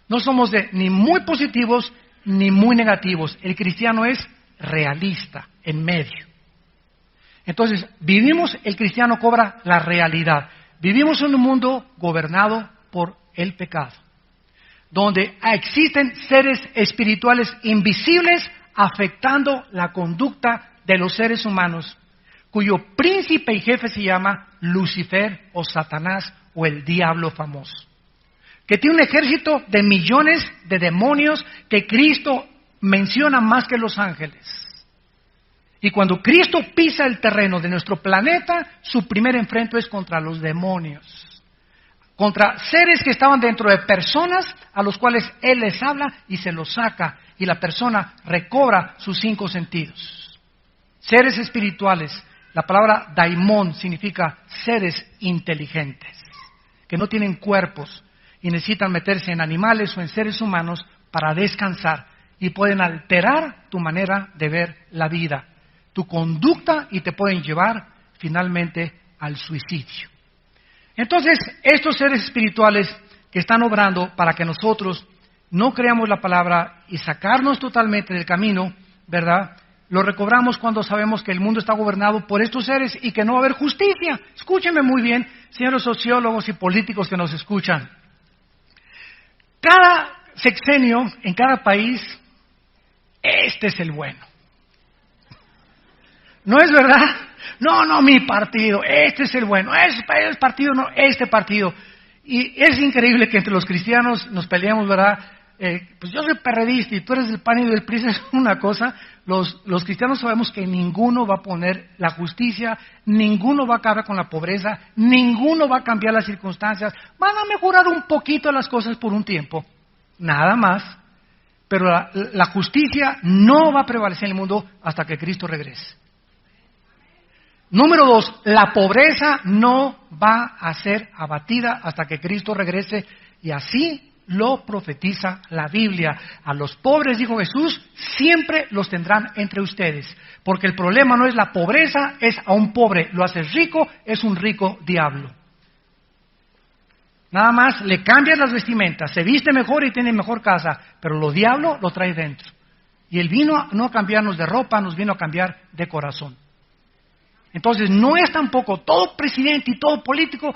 No somos ni muy positivos ni muy negativos. El cristiano es realista, en medio. Entonces, el cristiano cobra la realidad. Vivimos en un mundo gobernado por el pecado, donde existen seres espirituales invisibles afectando la conducta de los seres humanos, cuyo príncipe y jefe se llama Lucifer o Satanás o el diablo famoso, que tiene un ejército de millones de demonios que Cristo menciona más que los ángeles. Y cuando Cristo pisa el terreno de nuestro planeta, su primer enfrento es contra los demonios, contra seres que estaban dentro de personas a los cuales Él les habla y se los saca, y la persona recobra sus 5 sentidos. Seres espirituales, la palabra daimon significa seres inteligentes, que no tienen cuerpos y necesitan meterse en animales o en seres humanos para descansar, y pueden alterar tu manera de ver la vida, tu conducta, y te pueden llevar finalmente al suicidio. Entonces, estos seres espirituales que están obrando para que nosotros no creamos la palabra y sacarnos totalmente del camino, ¿verdad?, lo recobramos cuando sabemos que el mundo está gobernado por estos seres y que no va a haber justicia. Escúchenme muy bien, señores sociólogos y políticos que nos escuchan. Cada sexenio en cada país, este es el bueno. ¿No es verdad? No, mi partido, este es el bueno, ese partido, no, este partido. Y es increíble que entre los cristianos nos peleemos, ¿verdad? Pues yo soy perredista y tú eres del PAN y del PRI, es una cosa. Los cristianos sabemos que ninguno va a poner la justicia, ninguno va a acabar con la pobreza, ninguno va a cambiar las circunstancias. Van a mejorar un poquito las cosas por un tiempo, nada más. Pero la justicia no va a prevalecer en el mundo hasta que Cristo regrese. Número 2, la pobreza no va a ser abatida hasta que Cristo regrese, y así lo profetiza la Biblia. A los pobres, dijo Jesús, siempre los tendrán entre ustedes, porque el problema no es la pobreza, es a un pobre lo haces rico, es un rico diablo. Nada más le cambias las vestimentas, se viste mejor y tiene mejor casa, pero lo diablo lo trae dentro. Y Él vino no a cambiarnos de ropa, nos vino a cambiar de corazón. Entonces no es tampoco todo presidente y todo político,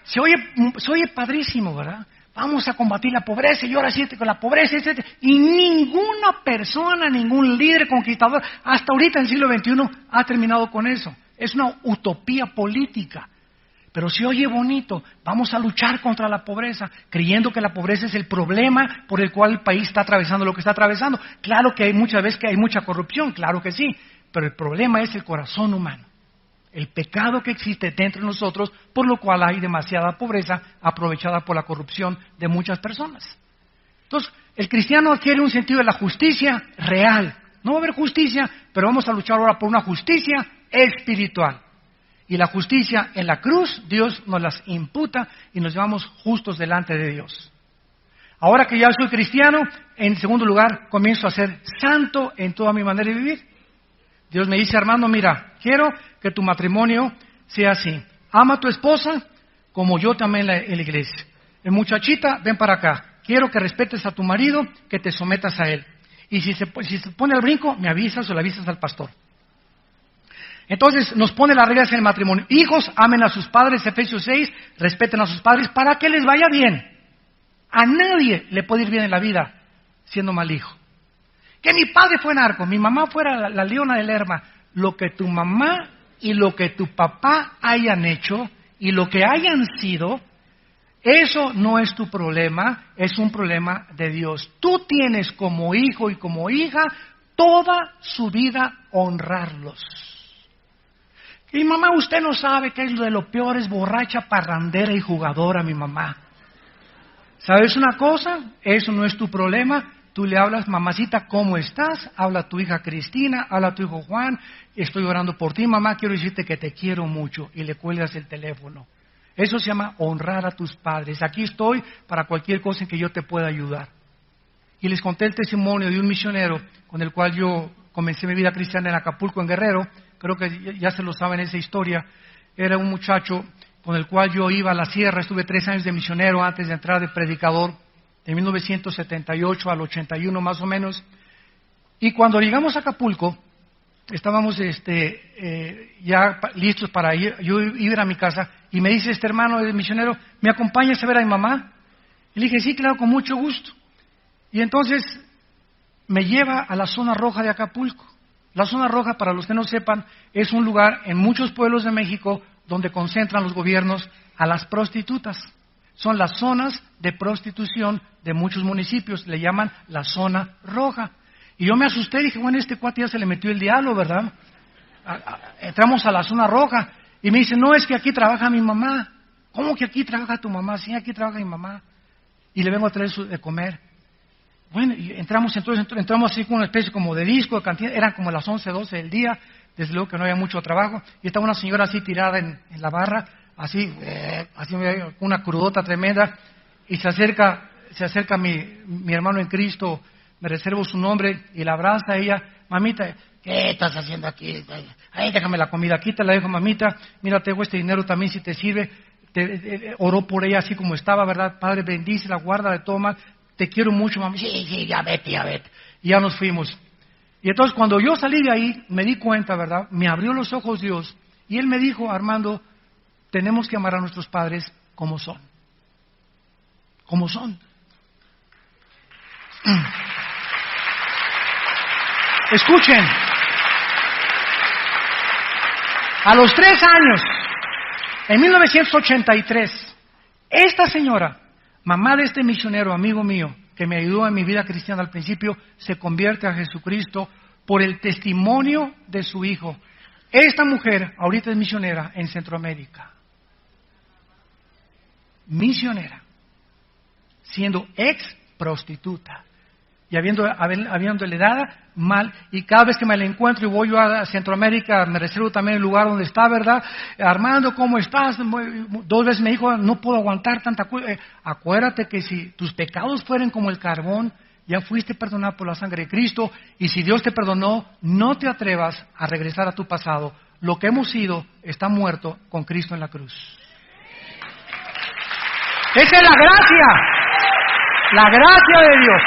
se oye padrísimo, ¿verdad? Vamos a combatir la pobreza y ahora sí con la pobreza, etc. Y ninguna persona, ningún líder conquistador, hasta ahorita en el siglo XXI, ha terminado con eso. Es una utopía política. Pero si oye bonito, vamos a luchar contra la pobreza, creyendo que la pobreza es el problema por el cual el país está atravesando lo que está atravesando. Claro que hay muchas veces que hay mucha corrupción, claro que sí, pero el problema es el corazón humano. El pecado que existe dentro de nosotros, por lo cual hay demasiada pobreza aprovechada por la corrupción de muchas personas. Entonces, el cristiano adquiere un sentido de la justicia real. No va a haber justicia, pero vamos a luchar ahora por una justicia espiritual. Y la justicia en la cruz, Dios nos las imputa y nos llevamos justos delante de Dios. Ahora que ya soy cristiano, en segundo lugar, comienzo a ser santo en toda mi manera de vivir. Dios me dice, Armando, mira, quiero que tu matrimonio sea así. Ama a tu esposa como yo también en la iglesia. Muchachita, ven para acá. Quiero que respetes a tu marido, que te sometas a él. Y si se pone al brinco, me avisas o le avisas al pastor. Entonces nos pone las reglas en el matrimonio. Hijos, amen a sus padres, Efesios 6, respeten a sus padres para que les vaya bien. A nadie le puede ir bien en la vida siendo mal hijo. Que mi padre fue narco, mi mamá fuera la leona de Lerma. Lo que tu mamá y lo que tu papá hayan hecho y lo que hayan sido, eso no es tu problema, es un problema de Dios. Tú tienes como hijo y como hija toda su vida honrarlos. Y mamá, usted no sabe que es lo de lo peor, es borracha, parrandera y jugadora mi mamá. ¿Sabes una cosa? Eso no es tu problema. Tú le hablas, mamacita, ¿cómo estás? Habla a tu hija Cristina, habla a tu hijo Juan, estoy orando por ti, mamá, quiero decirte que te quiero mucho, y le cuelgas el teléfono. Eso se llama honrar a tus padres. Aquí estoy para cualquier cosa en que yo te pueda ayudar. Y les conté el testimonio de un misionero con el cual yo comencé mi vida cristiana en Acapulco, en Guerrero. Creo que ya se lo saben esa historia. Era un muchacho con el cual yo iba a la sierra, estuve 3 años de misionero antes de entrar de predicador, de 1978 al 81 más o menos. Y cuando llegamos a Acapulco, estábamos ya listos para ir a mi casa, y me dice este hermano de misionero, ¿me acompañas a ver a mi mamá? Y le dije, sí, claro, con mucho gusto. Y entonces me lleva a la zona roja de Acapulco. La zona roja, para los que no sepan, es un lugar en muchos pueblos de México donde concentran los gobiernos a las prostitutas. Son las zonas de prostitución de muchos municipios, le llaman la zona roja. Y yo me asusté y dije, bueno, este cuate ya se le metió el diablo, ¿verdad? Entramos a la zona roja y me dice, no, es que aquí trabaja mi mamá. ¿Cómo que aquí trabaja tu mamá? Sí, aquí trabaja mi mamá. Y le vengo a traer de comer. Bueno, y entramos así con una especie como de disco, de cantina, eran como las 11, 12 del día, desde luego que no había mucho trabajo, y estaba una señora así tirada en la barra, así con una crudota tremenda, y se acerca mi hermano en Cristo, me reservo su nombre, y la abraza a ella, mamita, ¿qué estás haciendo aquí? Ay, déjame la comida, aquí te la dejo, mamita, mira, tengo este dinero también si te sirve, oró por ella así como estaba, ¿verdad? Padre, bendícela, guárdala de todo mal, te quiero mucho, mamá. Sí, ya vete. Y ya nos fuimos. Y entonces cuando yo salí de ahí, me di cuenta, ¿verdad? Me abrió los ojos Dios, y Él me dijo, Armando, tenemos que amar a nuestros padres como son. Como son. Escuchen. A los 3 años, en 1983, esta señora, mamá de este misionero, amigo mío, que me ayudó en mi vida cristiana al principio, se convierte a Jesucristo por el testimonio de su hijo. Esta mujer ahorita es misionera en Centroamérica. Misionera. Siendo ex prostituta. Y habiéndole dado mal, y cada vez que me la encuentro y voy yo a Centroamérica, me reservo también el lugar donde está, ¿verdad? Armando, ¿cómo estás? 2 veces me dijo, no puedo aguantar tanta culpa. Acuérdate que si tus pecados fueran como el carbón, ya fuiste perdonado por la sangre de Cristo, y si Dios te perdonó, no te atrevas a regresar a tu pasado. Lo que hemos sido está muerto con Cristo en la cruz. Esa es la gracia. La gracia de Dios.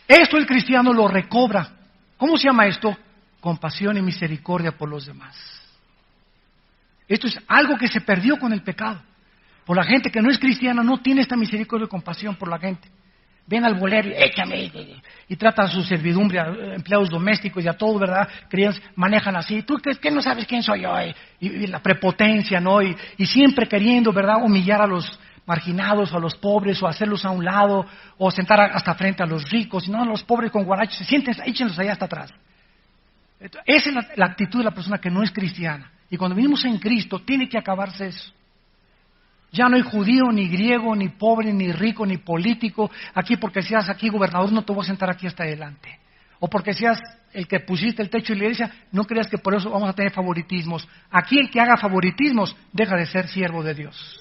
Esto el cristiano lo recobra. ¿Cómo se llama esto? Compasión y misericordia por los demás. Esto es algo que se perdió con el pecado. Por la gente que no es cristiana no tiene esta misericordia y compasión por la gente. Ven al bolero y échame, y tratan a su servidumbre, a empleados domésticos y a todos, ¿verdad? Criados manejan así. ¿Tú crees que no sabes quién soy yo? Y la prepotencia, ¿no? Y siempre queriendo, ¿verdad? Humillar a los marginados o a los pobres o hacerlos a un lado o sentar hasta frente a los ricos. Y no, los pobres con guarachos se sienten, échenlos allá hasta atrás. Esa es la actitud de la persona que no es cristiana. Y cuando venimos en Cristo tiene que acabarse eso. Ya no hay judío, ni griego, ni pobre, ni rico, ni político. Aquí porque seas aquí gobernador no te voy a sentar aquí hasta adelante. O porque seas el que pusiste el techo de la iglesia, no creas que por eso vamos a tener favoritismos. Aquí el que haga favoritismos deja de ser siervo de Dios.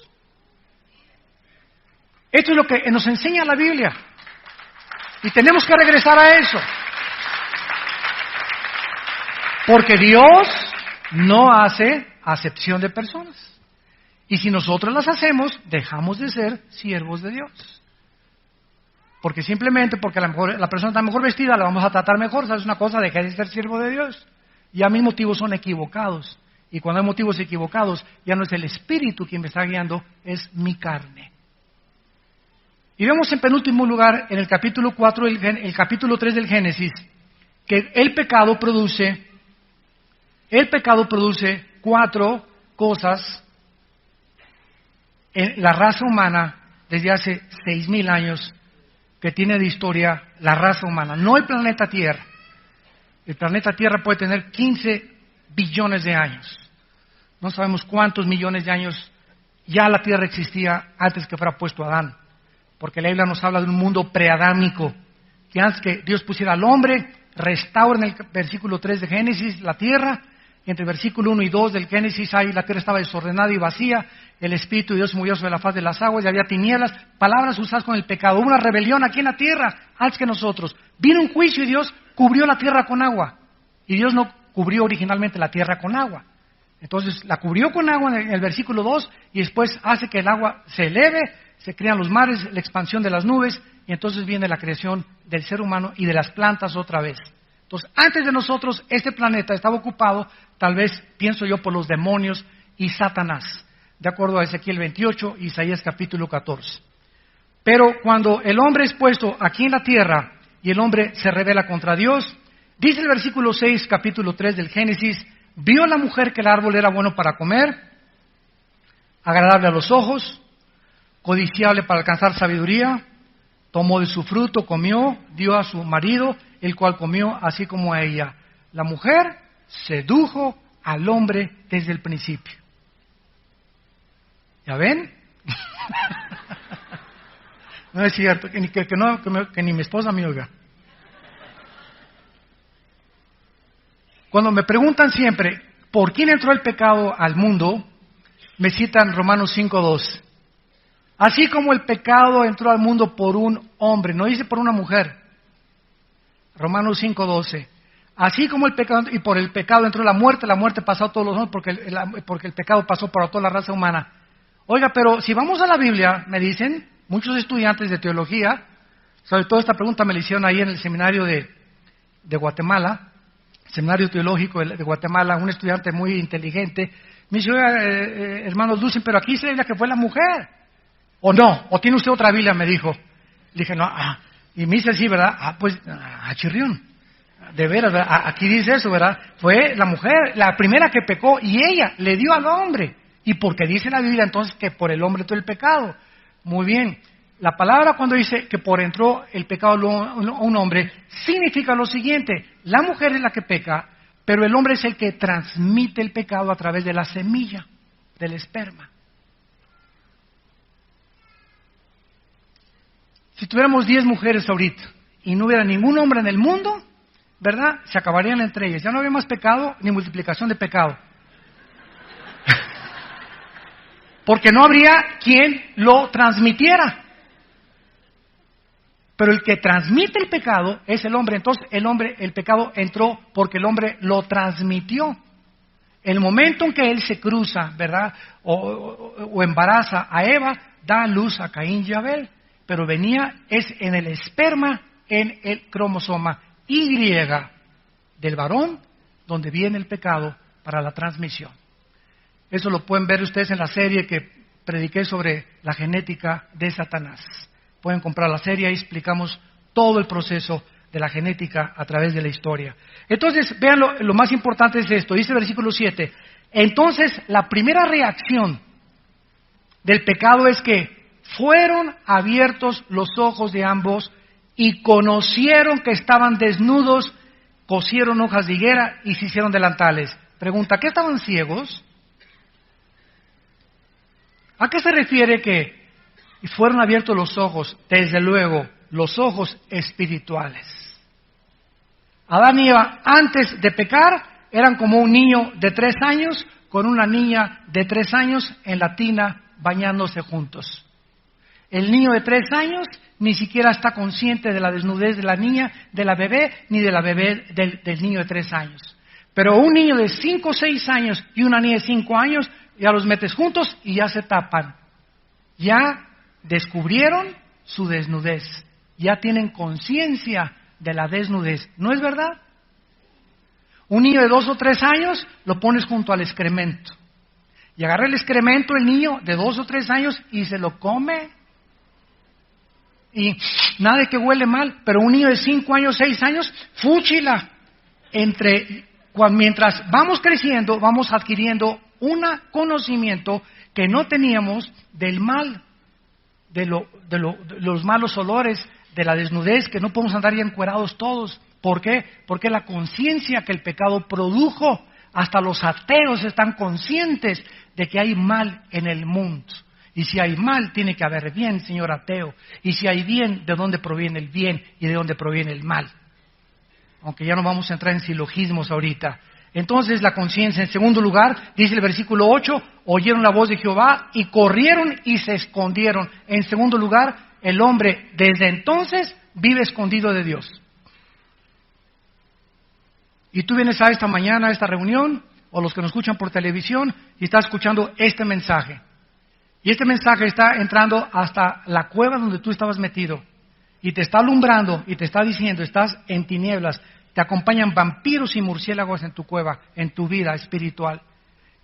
Esto es lo que nos enseña la Biblia. Y tenemos que regresar a eso. Porque Dios no hace acepción de personas. Y si nosotros las hacemos, dejamos de ser siervos de Dios. Porque simplemente porque a lo mejor la persona está mejor vestida, la vamos a tratar mejor, ¿sabes una cosa? Dejar de ser siervo de Dios. Ya mis motivos son equivocados. Y cuando hay motivos equivocados, ya no es el Espíritu quien me está guiando, es mi carne. Y vemos en penúltimo lugar, en el capítulo 4, el capítulo 3 del Génesis, que el pecado produce 4 cosas en la raza humana desde hace 6,000 años que tiene de historia la raza humana, no el planeta Tierra. El planeta Tierra puede tener 15 billones de años. No sabemos cuántos millones de años ya la Tierra existía antes que fuera puesto Adán. Porque la Biblia nos habla de un mundo preadámico, que antes que Dios pusiera al hombre, restaura en el versículo 3 de Génesis la tierra, y entre el versículo 1 y 2 del Génesis, ahí la tierra estaba desordenada y vacía, el Espíritu de Dios movió sobre la faz de las aguas y había tinieblas, palabras usadas con el pecado. Hubo una rebelión aquí en la tierra, antes que nosotros. Vino un juicio y Dios cubrió la tierra con agua. Y Dios no cubrió originalmente la tierra con agua. Entonces la cubrió con agua en el versículo 2 y después hace que el agua se eleve, se crean los mares, la expansión de las nubes y entonces viene la creación del ser humano y de las plantas otra vez. Entonces, antes de nosotros, este planeta estaba ocupado, tal vez, pienso yo, por los demonios y Satanás, de acuerdo a Ezequiel 28 y Isaías capítulo 14. Pero cuando el hombre es puesto aquí en la tierra y el hombre se rebela contra Dios, dice el versículo 6, capítulo 3 del Génesis, vio la mujer que el árbol era bueno para comer, agradable a los ojos, codiciable para alcanzar sabiduría, tomó de su fruto, comió, dio a su marido, el cual comió así como a ella. La mujer sedujo al hombre desde el principio. ¿Ya ven? No es cierto, que ni mi esposa me oiga. Cuando me preguntan siempre, ¿por quién entró el pecado al mundo? Me citan Romanos 5:2. Así como el pecado entró al mundo por un hombre, no dice por una mujer. Romanos 5:12. Así como el pecado, y por el pecado entró la muerte pasó a todos los hombres porque el pecado pasó por toda la raza humana. Oiga, pero si vamos a la Biblia, me dicen muchos estudiantes de teología, sobre todo esta pregunta me la hicieron ahí en el seminario de Guatemala, seminario teológico de Guatemala, un estudiante muy inteligente, me dice, oiga, hermanos Lucen, pero aquí se dice que fue la mujer. ¿O no? ¿O tiene usted otra Biblia? Me dijo. Le dije, no, y me dice, sí, ¿verdad? Pues, chirrión. De veras, ¿verdad? Aquí dice eso, ¿verdad? Fue la mujer, la primera que pecó, y ella le dio al hombre. ¿Y porque dice la Biblia entonces que por el hombre entró el pecado? Muy bien. La palabra cuando dice que por entró el pecado a un hombre, significa lo siguiente. La mujer es la que peca, pero el hombre es el que transmite el pecado a través de la semilla, del esperma. Si tuviéramos 10 mujeres ahorita y no hubiera ningún hombre en el mundo, ¿verdad? Se acabarían entre ellas. Ya no había más pecado ni multiplicación de pecado. Porque no habría quien lo transmitiera. Pero el que transmite el pecado es el hombre. Entonces el pecado entró porque el hombre lo transmitió. El momento en que él se cruza, ¿verdad? O embaraza a Eva, da a luz a Caín y Abel. Pero es en el esperma, en el cromosoma Y del varón, donde viene el pecado para la transmisión. Eso lo pueden ver ustedes en la serie que prediqué sobre la genética de Satanás. Pueden comprar la serie y explicamos todo el proceso de la genética a través de la historia. Entonces, vean, lo más importante es esto, dice el versículo 7. Entonces, la primera reacción del pecado es que fueron abiertos los ojos de ambos y conocieron que estaban desnudos, cosieron hojas de higuera y se hicieron delantales. Pregunta, ¿qué estaban ciegos? ¿A qué se refiere que fueron abiertos los ojos? Desde luego, los ojos espirituales. Adán y Eva, antes de pecar, eran como un niño de 3 años con una niña de 3 años en la tina bañándose juntos. El niño de 3 años ni siquiera está consciente de la desnudez de la niña, de la bebé, ni de la bebé del niño de 3 años. Pero un niño de 5 o 6 años y una niña de 5 años, ya los metes juntos y ya se tapan. Ya descubrieron su desnudez. Ya tienen conciencia de la desnudez. ¿No es verdad? Un niño de 2 o 3 años lo pones junto al excremento. Y agarra el excremento el niño de 2 o 3 años y se lo come. Y nada de que huele mal, pero un niño de 5 años, 6 años, fúchila. Mientras vamos creciendo, vamos adquiriendo un conocimiento que no teníamos del mal, de los malos olores, de la desnudez, que no podemos andar ya encuerados todos. ¿Por qué? Porque la conciencia que el pecado produjo, hasta los ateos están conscientes de que hay mal en el mundo. Y si hay mal, tiene que haber bien, señor ateo. Y si hay bien, ¿de dónde proviene el bien y de dónde proviene el mal? Aunque ya no vamos a entrar en silogismos ahorita. Entonces la conciencia, en segundo lugar, dice el versículo 8, oyeron la voz de Jehová y corrieron y se escondieron. En segundo lugar, el hombre desde entonces vive escondido de Dios. Y tú vienes a esta mañana, a esta reunión, o los que nos escuchan por televisión, y estás escuchando este mensaje. Y este mensaje está entrando hasta la cueva donde tú estabas metido. Y te está alumbrando y te está diciendo, estás en tinieblas. Te acompañan vampiros y murciélagos en tu cueva, en tu vida espiritual.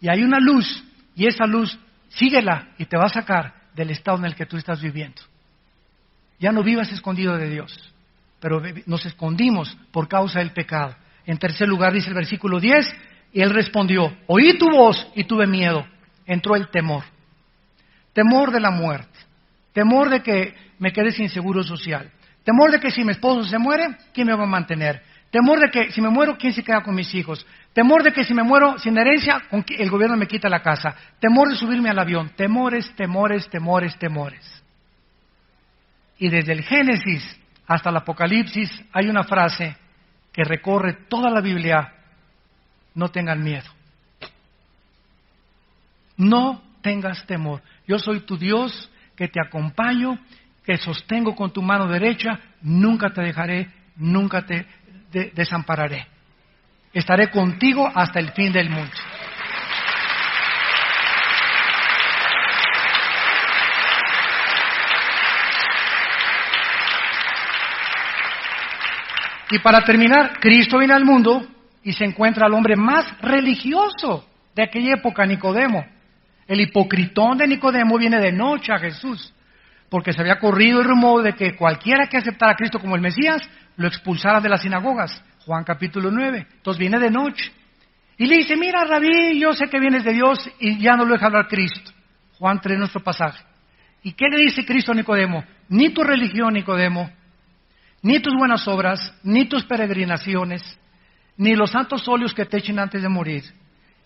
Y hay una luz, y esa luz, síguela y te va a sacar del estado en el que tú estás viviendo. Ya no vivas escondido de Dios, pero nos escondimos por causa del pecado. En tercer lugar dice el versículo 10, y él respondió, oí tu voz y tuve miedo. Entró el temor. Temor de la muerte. Temor de que me quede sin seguro social. Temor de que si mi esposo se muere, ¿quién me va a mantener? Temor de que si me muero, ¿quién se queda con mis hijos? Temor de que si me muero sin herencia, el gobierno me quita la casa. Temor de subirme al avión. Temores, temores, temores, temores. Y desde el Génesis hasta el Apocalipsis hay una frase que recorre toda la Biblia. No tengan miedo. No tengas temor. Yo soy tu Dios que te acompaño, que sostengo con tu mano derecha. Nunca te dejaré, nunca te desampararé. Estaré contigo hasta el fin del mundo. Y para terminar, Cristo viene al mundo y se encuentra al hombre más religioso de aquella época, Nicodemo. El hipocritón de Nicodemo viene de noche a Jesús, porque se había corrido el rumor de que cualquiera que aceptara a Cristo como el Mesías, lo expulsaran de las sinagogas. Juan capítulo 9. Entonces viene de noche. Y le dice, mira, Rabí, yo sé que vienes de Dios y ya no lo deja hablar Cristo. Juan 3, nuestro pasaje. ¿Y qué le dice Cristo a Nicodemo? Ni tu religión, Nicodemo, ni tus buenas obras, ni tus peregrinaciones, ni los santos óleos que te echen antes de morir,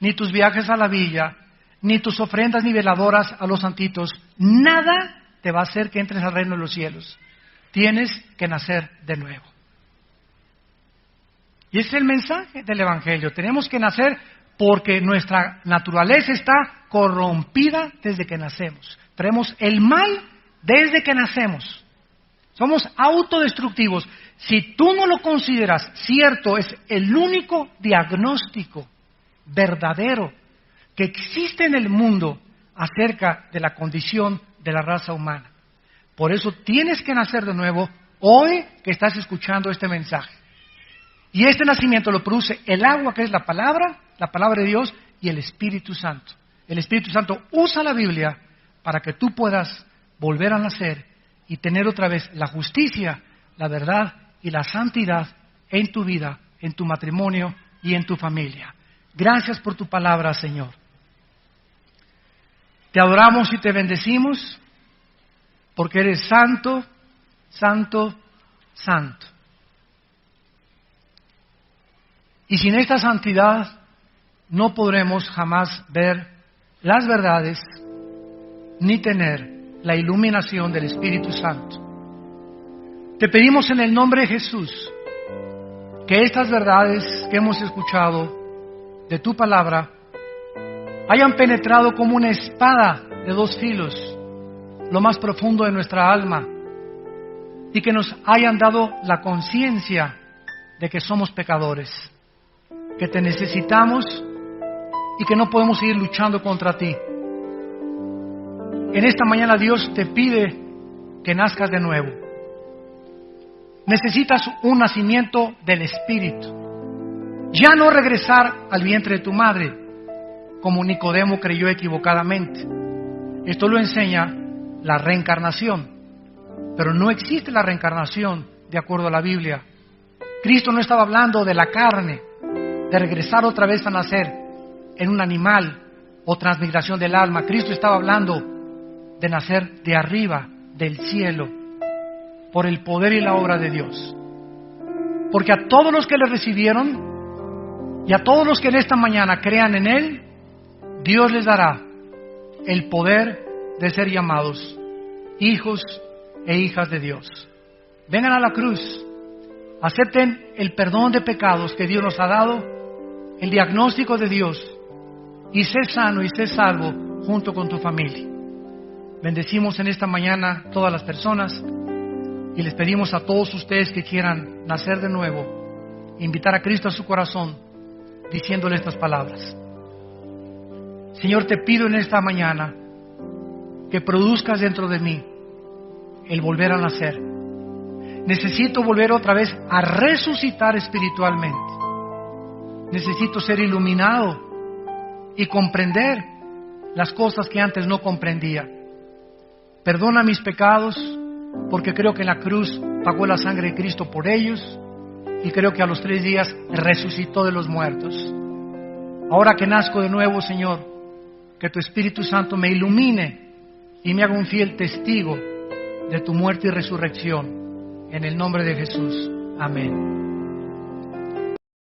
ni tus viajes a la villa, ni tus ofrendas ni veladoras a los santitos, nada te va a hacer que entres al reino de los cielos. Tienes que nacer de nuevo. Y ese es el mensaje del Evangelio. Tenemos que nacer porque nuestra naturaleza está corrompida desde que nacemos. Traemos el mal desde que nacemos. Somos autodestructivos. Si tú no lo consideras cierto, es el único diagnóstico verdadero que existe en el mundo acerca de la condición de la raza humana. Por eso tienes que nacer de nuevo hoy que estás escuchando este mensaje. Y este nacimiento lo produce el agua, que es la palabra de Dios, y el Espíritu Santo. El Espíritu Santo usa la Biblia para que tú puedas volver a nacer y tener otra vez la justicia, la verdad y la santidad en tu vida, en tu matrimonio y en tu familia. Gracias por tu palabra, Señor. Te adoramos y te bendecimos porque eres santo, santo, santo. Y sin esta santidad no podremos jamás ver las verdades ni tener la iluminación del Espíritu Santo. Te pedimos en el nombre de Jesús que estas verdades que hemos escuchado de tu palabra hayan penetrado como una espada de dos filos lo más profundo de nuestra alma y que nos hayan dado la conciencia de que somos pecadores, que te necesitamos y que no podemos seguir luchando contra ti. En esta mañana Dios te pide que nazcas de nuevo. Necesitas un nacimiento del Espíritu. Ya no regresar al vientre de tu madre, como Nicodemo creyó equivocadamente. Esto lo enseña la reencarnación. Pero no existe la reencarnación de acuerdo a la Biblia. Cristo no estaba hablando de la carne, de regresar otra vez a nacer en un animal o transmigración del alma. Cristo estaba hablando de nacer de arriba, del cielo, por el poder y la obra de Dios. Porque a todos los que le recibieron y a todos los que en esta mañana crean en Él, Dios les dará el poder de ser llamados hijos e hijas de Dios. Vengan a la cruz, acepten el perdón de pecados que Dios nos ha dado, el diagnóstico de Dios, y sé sano y sé salvo junto con tu familia. Bendecimos en esta mañana todas las personas y les pedimos a todos ustedes que quieran nacer de nuevo, invitar a Cristo a su corazón, diciéndole estas palabras. Señor, te pido en esta mañana que produzcas dentro de mí el volver a nacer. Necesito volver otra vez a resucitar espiritualmente. Necesito ser iluminado y comprender las cosas que antes no comprendía. Perdona mis pecados, porque creo que en la cruz pagó la sangre de Cristo por ellos y creo que a los 3 días resucitó de los muertos. Ahora que nazco de nuevo, Señor, que tu Espíritu Santo me ilumine y me haga un fiel testigo de tu muerte y resurrección. En el nombre de Jesús. Amén.